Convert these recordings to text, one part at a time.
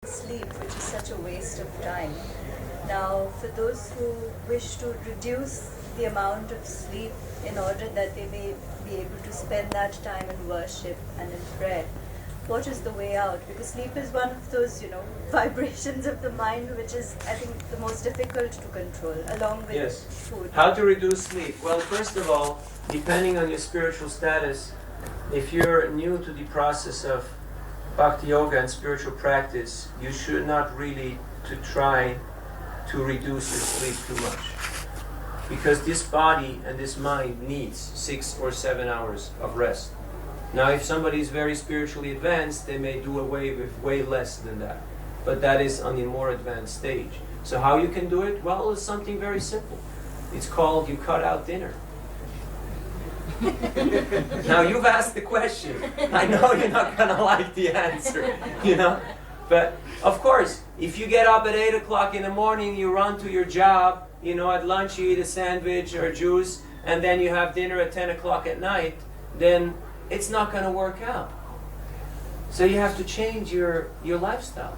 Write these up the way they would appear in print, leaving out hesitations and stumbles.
sleep, which is such a waste of time. Now, for those who wish to reduce the amount of sleep in order that they may be able to spend that time in worship and in prayer, what is the way out? Because sleep is one of those, vibrations of the mind, which is, I think, the most difficult to control, along with food. How to reduce sleep? Well, first of all, depending on your spiritual status, if you're new to the process of Bhakti Yoga and spiritual practice, you should not really try to reduce your sleep too much. Because this body and this mind needs 6 or 7 hours of rest. Now, if somebody is very spiritually advanced, they may do away with way less than that. But that is on the more advanced stage. So how you can do it? Well, it's something very simple. It's called you cut out dinner. Now, you've asked the question. I know you're not going to like the answer, But, of course, if you get up at 8 o'clock in the morning, you run to your job, at lunch you eat a sandwich or a juice, and then you have dinner at 10 o'clock at night, then it's not going to work out. So you have to change your lifestyle.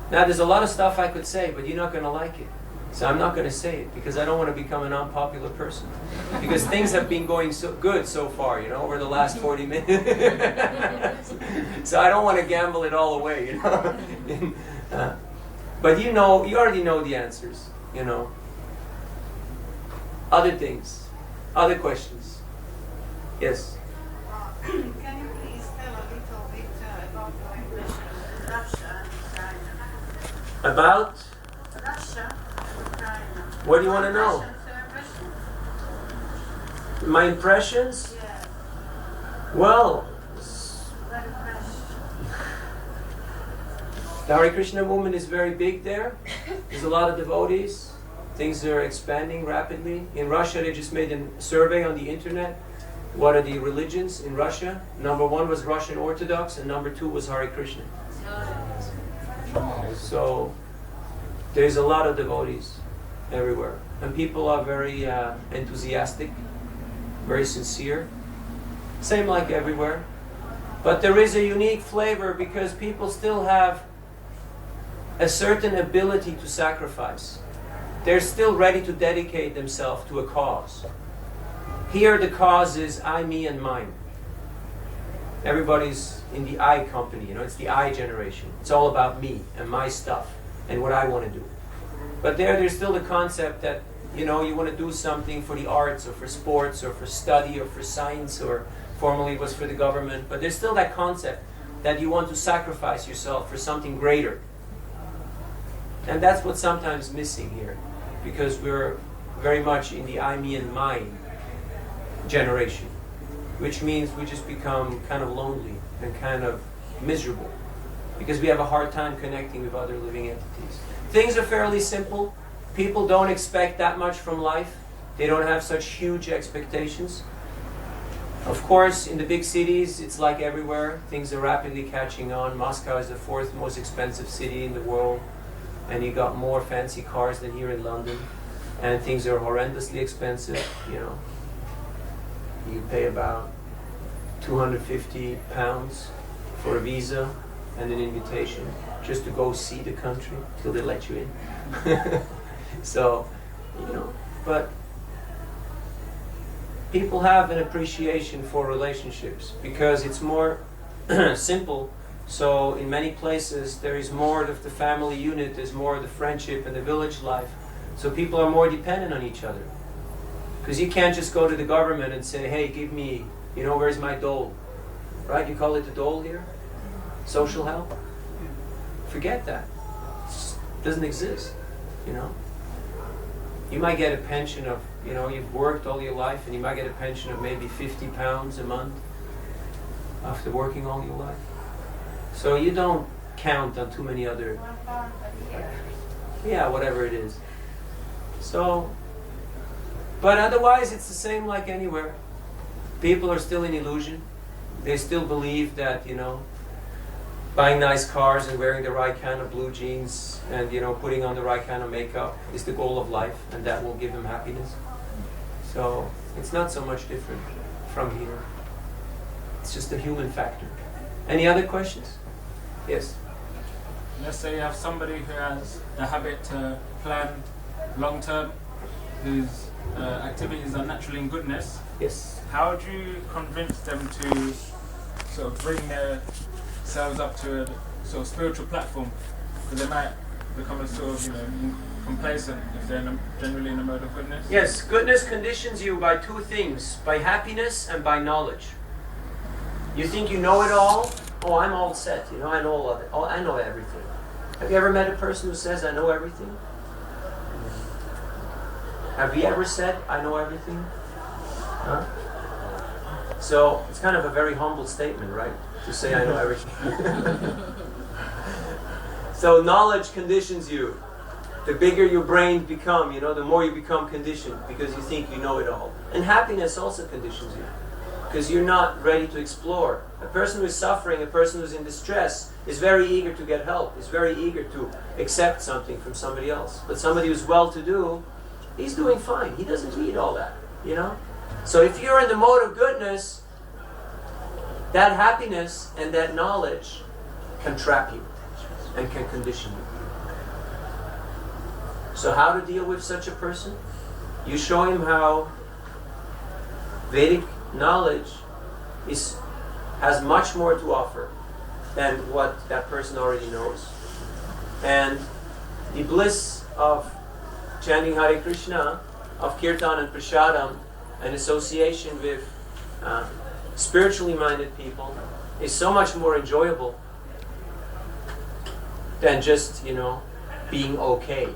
Now, there's a lot of stuff I could say, but you're not going to like it. So I'm not going to say it, because I don't want to become an unpopular person. Because things have been going so good so far, over the last 40 minutes. So I don't want to gamble it all away, But you already know the answers, Other things, other questions. Yes? Can you please tell a little bit about your impression of Russia and China? About? Russia and China. What do you want to know? My impressions? Yes. Well, Very fresh. the Hare Krishna movement is very big there. There's a lot of devotees. Things are expanding rapidly. In Russia, they just made a survey on the internet. What are the religions in Russia? Number 1 was Russian Orthodox, and number 2 was Hare Krishna. So there's a lot of devotees everywhere. And people are very enthusiastic, very sincere. Same like everywhere. But there is a unique flavor because people still have a certain ability to sacrifice. They're still ready to dedicate themselves to a cause. Here the cause is I, me, and mine. Everybody's in the I company, it's the I generation. It's all about me and my stuff and what I want to do. But there's still the concept that, you want to do something for the arts or for sports or for study or for science, or formerly it was for the government. But there's still that concept that you want to sacrifice yourself for something greater. And that's what's sometimes missing here, because we're very much in the I, me, and mine generation, which means we just become kind of lonely and kind of miserable because we have a hard time connecting with other living entities. Things are fairly simple. People don't expect that much from life. They don't have such huge expectations. Of course, in the big cities, it's like everywhere. Things are rapidly catching on. Moscow is the 4th most expensive city in the world, and you got more fancy cars than here in London, and things are horrendously expensive, You pay about £250 for a visa and an invitation just to go see the country till they let you in. So, but people have an appreciation for relationships because it's more simple. So in many places there is more of the family unit, there's more of the friendship and the village life. So people are more dependent on each other. Because you can't just go to the government and say, hey, give me, where's my dole? Right? You call it the dole here? Social help? Forget that. It doesn't exist, You might get a pension of, you've worked all your life and you might get a pension of maybe £50 a month after working all your life. So you don't count on too many other... £1 a year. Yeah, whatever it is. So... But otherwise, it's the same like anywhere. People are still in illusion. They still believe that, buying nice cars and wearing the right kind of blue jeans and, putting on the right kind of makeup is the goal of life, and that will give them happiness. So it's not so much different from here. It's just a human factor. Any other questions? Yes? let's say you have somebody who has the habit to plan long term, whose activities are naturally in goodness. Yes. How do you convince them to sort of bring themselves up to a sort of spiritual platform? Because they might become a sort of, complacent if they're generally in a mode of goodness. Yes, goodness conditions you by two things, by happiness and by knowledge. You think you know it all? Oh, I'm all set, I know all of it. Oh, I know everything. Have you ever met a person who says, I know everything? Have you ever said, I know everything? Huh? So, it's kind of a very humble statement, right? To say, I know everything. So, knowledge conditions you. The bigger your brain become, the more you become conditioned because you think you know it all. And happiness also conditions you because you're not ready to explore. A person who is suffering, a person who's in distress, is very eager to get help, is very eager to accept something from somebody else. But somebody who's well-to-do, he's doing fine. He doesn't need all that, So if you're in the mode of goodness, that happiness and that knowledge can trap you and can condition you. So how to deal with such a person? You show him how Vedic knowledge has much more to offer than what that person already knows. And the bliss of chanting Hare Krishna, of Kirtan and Prasadam, and association with spiritually minded people is so much more enjoyable than just, being okay.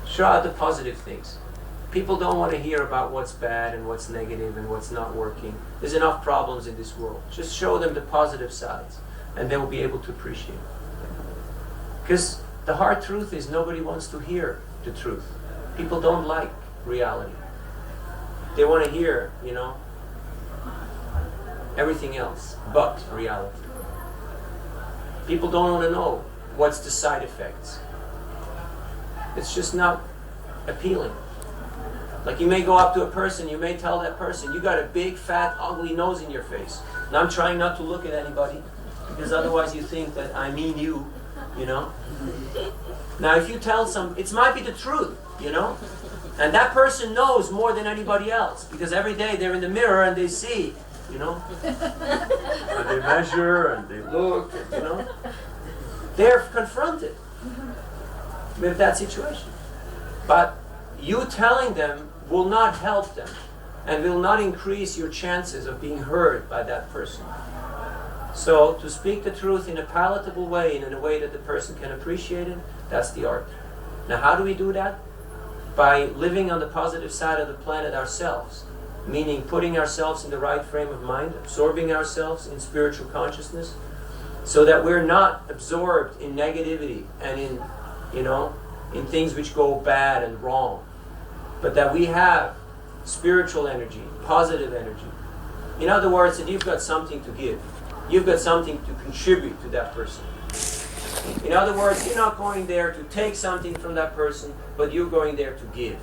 Show out the positive things. People don't want to hear about what's bad and what's negative and what's not working. There's enough problems in this world. Just show them the positive sides and they will be able to appreciate it. Because the hard truth is nobody wants to hear the truth. People don't like reality. They want to hear, everything else but reality. People don't want to know what's the side effects. It's just not appealing. Like you may go up to a person, you may tell that person, you got a big, fat, ugly nose in your face. And I'm trying not to look at anybody, because otherwise you think that I mean you, Now if you tell it might be the truth, And that person knows more than anybody else, because every day they're in the mirror and they see, And they measure and they look, They're confronted with that situation. But you telling them will not help them and will not increase your chances of being heard by that person. So to speak the truth in a palatable way and in a way that the person can appreciate it, that's the art. Now how do we do that? By living on the positive side of the planet ourselves, meaning putting ourselves in the right frame of mind, absorbing ourselves in spiritual consciousness, so that we're not absorbed in negativity and in things which go bad and wrong, but that we have spiritual energy, positive energy. In other words, that you've got something to give. You've got something to contribute to that person. In other words, you're not going there to take something from that person, but you're going there to give.